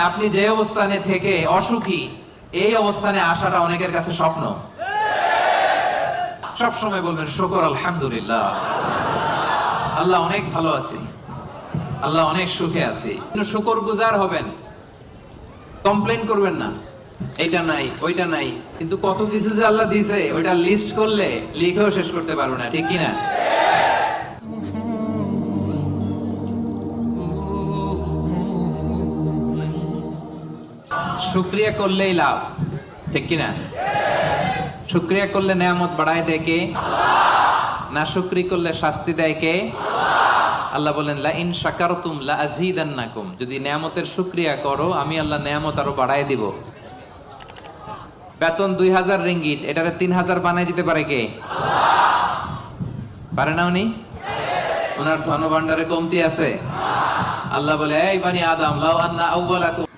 আপনি যে অবস্থানে থেকে অসুখী, এই অবস্থানে আসাটা অনেকের কাছে স্বপ্ন। সব সময় বলবেন শুকর আলহামদুলিল্লাহ, আল্লাহ অনেক ভালো আছি, আল্লাহ অনেক সুখে আছি। শুকর গুজার হবেন, কমপ্লেন করবেন না এইটা নাই ওইটা নাই। কিন্তু কত কিছু যে আল্লাহ দিয়েছে ওইটা লিস্ট করলে লিখেও শেষ করতে পারবো না, ঠিক কিনা? শুকরিয়া করলেই লাভ, ঠিক কিনা? শুকরিয়া করলে নেয়ামত বাড়ায় দেয় কে? না শুকরি করলে শাস্তি দেয় কে? আল্লাহ বলেন লা ইন শাকারতুম লা আযীদান্নাকুম, যদি নেয়ামতের শুকরিয়া করো আমি আল্লাহ নেয়ামত আরো বাড়ায় দিব। বেতন 2000 রিঙ্গিট, এটারে 3000 বানায় দিতে পারে কে? পারে না উনি? ওনার ধনভাণ্ডারে কমতি আছে? আল্লাহ বলে এই বানি আদম লাউ আন্না আউওয়ালাকুম